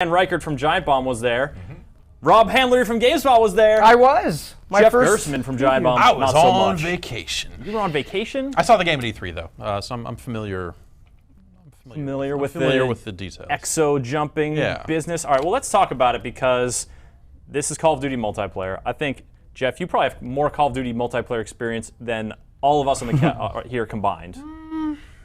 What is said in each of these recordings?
Dan Reichert from Giant Bomb was there. Rob Handler from GameSpot was there. I was. Jeff Gerstmann from Giant Bomb. I was not so on much. vacation. You were on vacation? I saw the game at E3 though, so I'm familiar. Familiar with the details. Exo jumping business. All right, well, let's talk about it because this is Call of Duty multiplayer. I think, Jeff, you probably have more Call of Duty multiplayer experience than all of us on the here combined.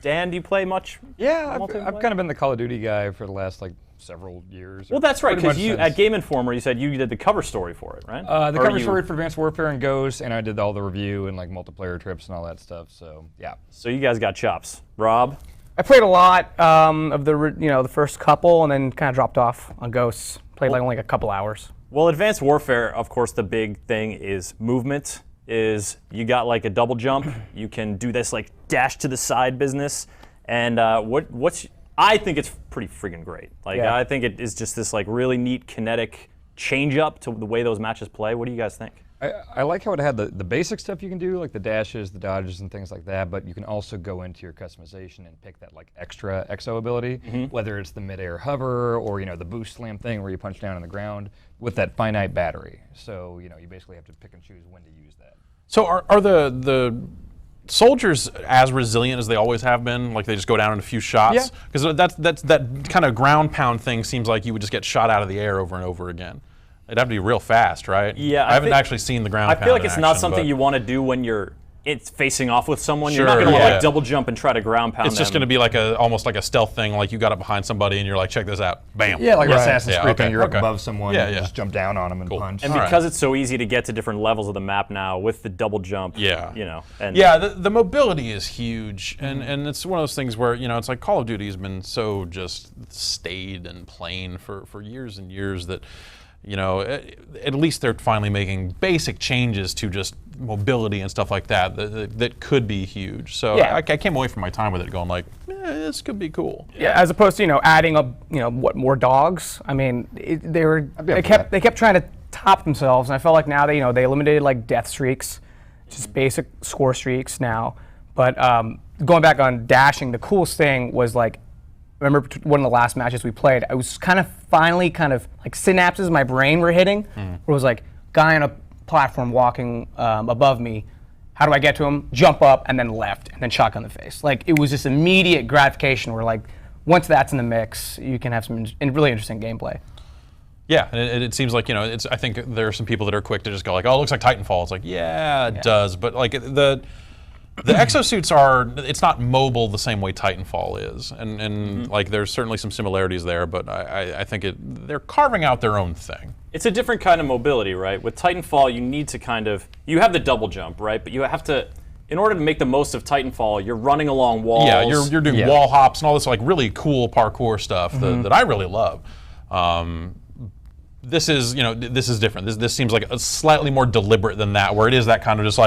Dan, do you play much? Yeah, I've kind of been the Call of Duty guy for the last several years. Well, that's right, because you at Game Informer, you said you did the cover story for it, right? The cover story for Advanced Warfare and Ghost, and I did all the review and multiplayer trips and all that stuff. So yeah. So you guys got chops. Rob? I played a lot of the first couple, and then kind of dropped off on Ghosts. Played only a couple hours. Well, Advanced Warfare, of course, the big thing is movement. Is you got a double jump, you can do this dash to the side business, and I think it's pretty friggin' great. I think it is just this really neat kinetic change up to the way those matches play. What do you guys think? I like how it had the basic stuff you can do, like the dashes, the dodges, and things like that, but you can also go into your customization and pick that extra exo ability, whether it's the mid-air hover or the boost slam thing where you punch down on the ground with that finite battery. So you basically have to pick and choose when to use that. So are the soldiers as resilient as they always have been? Like they just go down in a few shots? Because that kind of ground pound thing seems like you would just get shot out of the air over and over again. It'd have to be real fast, right? Yeah, I haven't actually seen the ground pound. I feel like it's in not action, something but you want to do when it's facing off with someone. Sure, You're not going to double jump and try to ground pound It's just going to be almost like a stealth thing, like you got up behind somebody and you're like, check this out, bam. Yeah, like Assassin's Creed thing, you're up okay. above someone and just jump down on them and punch. And because it's so easy to get to different levels of the map now with the double jump, the mobility is huge, and it's one of those things where it's like Call of Duty has been so just staid and plain for years and years that at least they're finally making basic changes to just mobility and stuff like that could be huge. So I came away from my time with it going this could be cool. Yeah, as opposed to adding more dogs. I mean, they kept trying to top themselves, and I felt like now they eliminated death streaks, just basic score streaks now. But going back on dashing, the coolest thing was remember one of the last matches we played, I was finally synapses in my brain were hitting, where it was guy on a platform walking above me, how do I get to him? Jump up and then left and then shotgun the face. It was just immediate gratification where once that's in the mix, you can have some really interesting gameplay. Yeah, and it seems like, I think there are some people that are quick to just go oh, it looks like Titanfall. It's it does, but the exosuits it's not mobile the same way Titanfall is, and there's certainly some similarities there, but I think they're carving out their own thing. It's a different kind of mobility, right? With Titanfall, you need to you have the double jump, right? But you have to, in order to make the most of Titanfall, you're running along walls. Yeah, you're doing wall hops and all this really cool parkour stuff that I really love. This is different. This seems like a slightly more deliberate than that, where it is that kind of just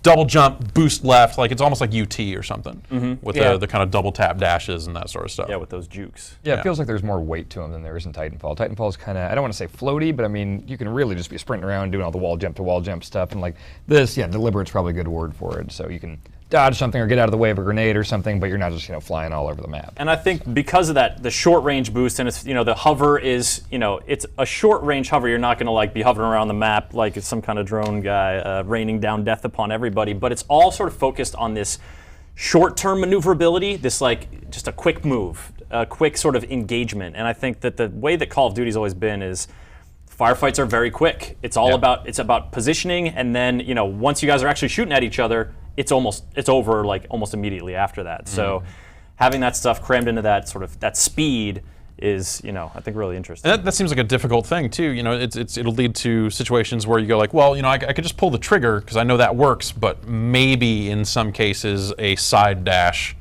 double jump, boost left, it's almost like UT or something, with the kind of double tap dashes and that sort of stuff. Yeah, with those jukes. Yeah, it feels like there's more weight to them than there is in Titanfall. Titanfall's kind of, I don't want to say floaty, but I mean, you can really just be sprinting around doing all the wall jump to wall jump stuff, and this, deliberate's probably a good word for it. So you can dodge something or get out of the way of a grenade or something, but you're not just flying all over the map. And I think because of that, the short range boost, and it's the hover is it's a short range hover. You're not going to be hovering around the map like it's some kind of drone guy raining down death upon everybody. But it's all sort of focused on this short-term maneuverability, this just a quick move, a quick sort of engagement. And I think that the way that Call of Duty's always been is firefights are very quick. It's all about positioning, and then once you guys are actually shooting at each other, it's over almost immediately after that. So having that stuff crammed into that speed is I think really interesting. And that seems like a difficult thing too. It'll lead to situations where you go well, I could just pull the trigger because I know that works, but maybe in some cases a side dash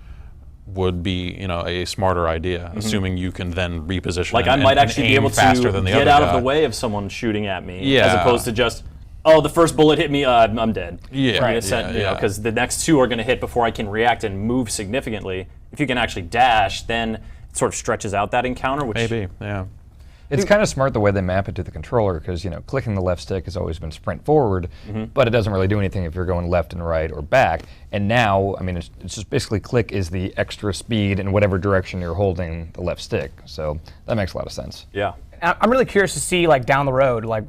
would be a smarter idea, assuming you can then reposition. I might actually be able to get out of the way of someone shooting at me, as opposed to just, oh, the first bullet hit me, I'm dead. Yeah, right. Because the next two are going to hit before I can react and move significantly. If you can actually dash, then it sort of stretches out that encounter. Which maybe, yeah. It's kind of smart the way they map it to the controller because, you know, clicking the left stick has always been sprint forward, but it doesn't really do anything if you're going left and right or back. And now, I mean, it's just basically click is the extra speed in whatever direction you're holding the left stick. So that makes a lot of sense. Yeah. I'm really curious to see, like, down the road, like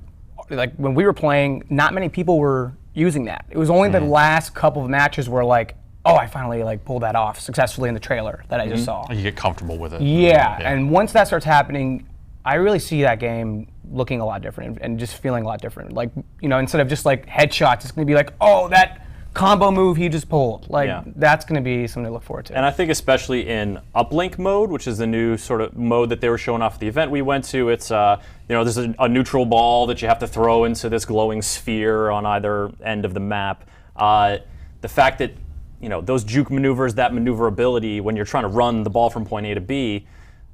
when we were playing, not many people were using that. It was only the last couple of matches where, like, oh, I finally like pulled that off successfully in the trailer that I just saw. You get comfortable with it. Yeah, and once that starts happening, I really see that game looking a lot different and just feeling a lot different. Like, you know, instead of just like headshots, it's going to be like, oh, that combo move he just pulled. Like, that's going to be something to look forward to. And I think especially in uplink mode, which is the new sort of mode that they were showing off at the event we went to, it's, you know, there's a neutral ball that you have to throw into this glowing sphere on either end of the map. The fact that, you know, those juke maneuvers, that maneuverability, when you're trying to run the ball from point A to B,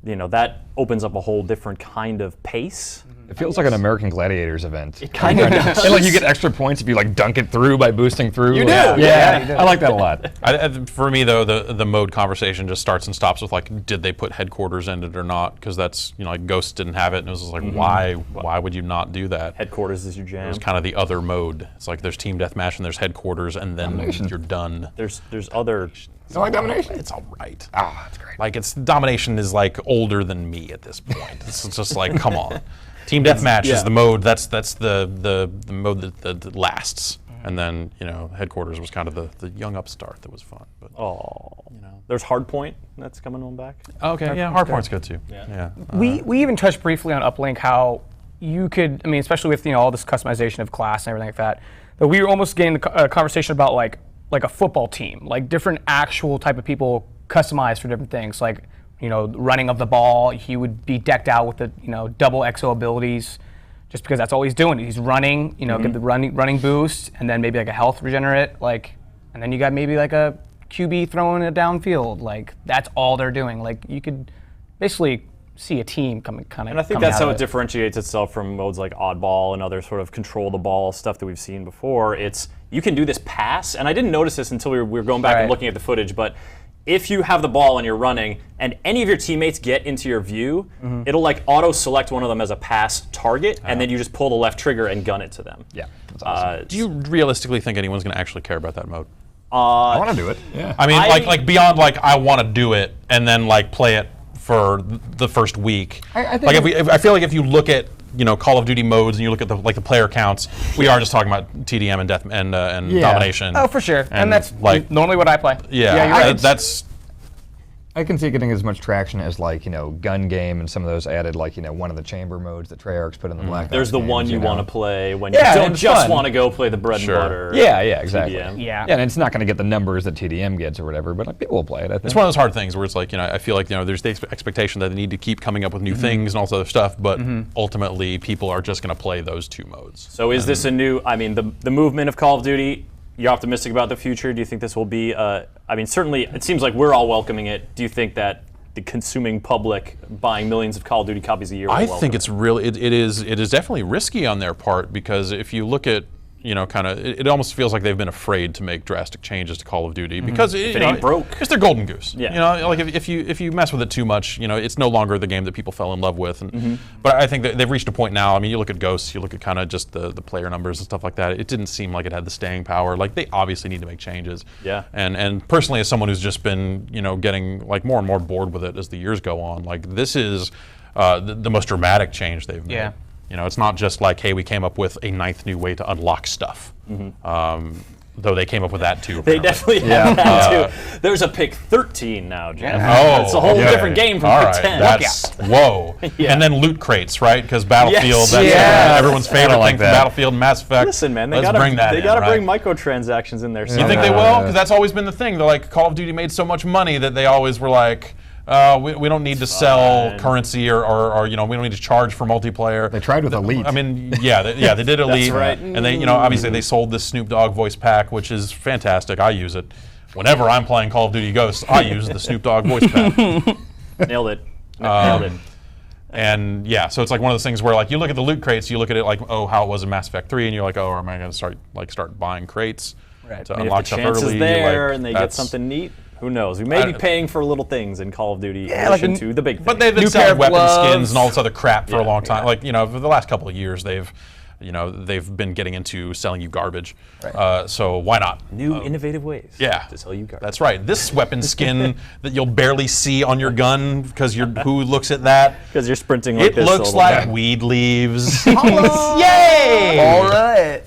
you know, that opens up a whole different kind of pace. It feels like an American Gladiators event. It kind of does. And like you get extra points if you like dunk it through by boosting through. You do. Yeah, you do. I like that a lot. For me, though, the mode conversation just starts and stops with like, did they put headquarters in it or not? Because that's, you know, like Ghost didn't have it, and it was just like, why would you not do that? Headquarters is your jam. It's kind of the other mode. It's like there's team deathmatch and there's headquarters, and then you're done. There's other. You like domination? It's all right. Ah, that's great. Like domination is like older than me at this point. It's just like, come on. Team deathmatch is the mode. That's the mode that lasts. And then, you know, headquarters was kind of the young upstart that was fun. But you know, There's Hardpoint that's coming on back. okay, yeah, Hardpoint's good too. Yeah. We even touched briefly on Uplink how you could, I mean, especially with, you know, all this customization of class and everything like that, but we were almost getting the conversation about like a football team, like different actual type of people customized for different things. Like, you know, running of the ball, he would be decked out with the, you know, double XO abilities, just because that's all he's doing. He's running, you know, get the running boost, and then maybe like a health regenerate, like, and then you got maybe like a QB throwing it downfield. Like, that's all they're doing. Like, you could basically see a team coming kind of. And I think that's how it differentiates itself from modes like Oddball and other sort of control the ball stuff that we've seen before. It's, you can do this pass, and I didn't notice this until we were going back and looking at the footage, but if you have the ball and you're running and any of your teammates get into your view, it'll like auto-select one of them as a pass target, and then you just pull the left trigger and gun it to them. Yeah, that's awesome. Do you realistically think anyone's going to actually care about that mode? I want to do it. Yeah. I mean, like beyond like I want to do it and then like play it for the first week. I think like I feel like if you look at, you know, Call of Duty modes and you look at the player counts, we are just talking about TDM and death and domination. Oh, for sure. And that's like normally what I play. Yeah, you're right. that's. I can see it getting as much traction as like, you know, Gun Game and some of those added, like, you know, one of the chamber modes that Treyarch's put in the Black Ops There's the games, one you know. want to play when Yeah, you don't it's just fun. want to go play the bread and butter. Yeah, exactly. TDM. Yeah. Yeah, and it's not going to get the numbers that TDM gets or whatever, but like, people will play it, I think. It's one of those hard things where it's like, you know, I feel like, you know, there's the expectation that they need to keep coming up with new things and all this other stuff, but ultimately people are just going to play those two modes. So is this a new, I mean, the movement of Call of Duty, you're optimistic about the future? Do you think this will be, I mean, certainly it seems like we're all welcoming it. Do you think that the consuming public buying millions of Call of Duty copies a year will I welcome think it? it's really, it is definitely risky on their part, because if you look at, you know, kind of, it almost feels like they've been afraid to make drastic changes to Call of Duty because it ain't broke. It's their golden goose. Yeah. You know, like if you mess with it too much, you know, it's no longer the game that people fell in love with. And but I think that they've reached a point now. I mean, you look at Ghosts, you look at kind of just the player numbers and stuff like that. It didn't seem like it had the staying power. Like, they obviously need to make changes. Yeah. And personally, as someone who's just been, you know, getting like more and more bored with it as the years go on, like, this is the most dramatic change they've made. Yeah. You know, it's not just like, hey, we came up with a ninth new way to unlock stuff. Though they came up with that too. They apparently. definitely have that too. There's a pick 13 now, Jeff. Oh, It's a whole okay. different game from All pick right, 10. That's whoa. Yeah. And then loot crates, right? Because Battlefield, Yes. that's Yes. everyone's favorite like thing from that. Battlefield and Mass Effect. Listen, man, they Let's gotta bring that they in, gotta right? bring microtransactions in there. You think they will? Because that's always been the thing. They're like, Call of Duty made so much money that they always were like, we don't need to sell Fine. currency or you know, we don't need to charge for multiplayer. They tried with Elite. I mean, yeah, they did Elite. right. And they, you know, obviously they sold this Snoop Dogg voice pack, which is fantastic. I use it. Whenever I'm playing Call of Duty Ghosts, I use the Snoop Dogg voice pack. Nailed it. Nailed it. And yeah, so it's like one of those things where, like, you look at the loot crates, you look at it like, oh, how it was in Mass Effect 3, and you're like, oh, am I going to start buying crates to I mean, unlock if the stuff chance early? is there Like, and they get that's- something neat. Who knows? We may be paying for little things in Call of Duty in like addition to the big things. But they've been New pair selling of weapon gloves. skins and all this other crap for a Yeah, long time. yeah. Like, for the last couple of years, they've been getting into selling you garbage. So why not? New innovative ways to sell you garbage. That's right. This weapon skin that you'll barely see on your gun because who looks at that? Because you're sprinting like It this. looks all the like time. weed leaves. Yay! All right.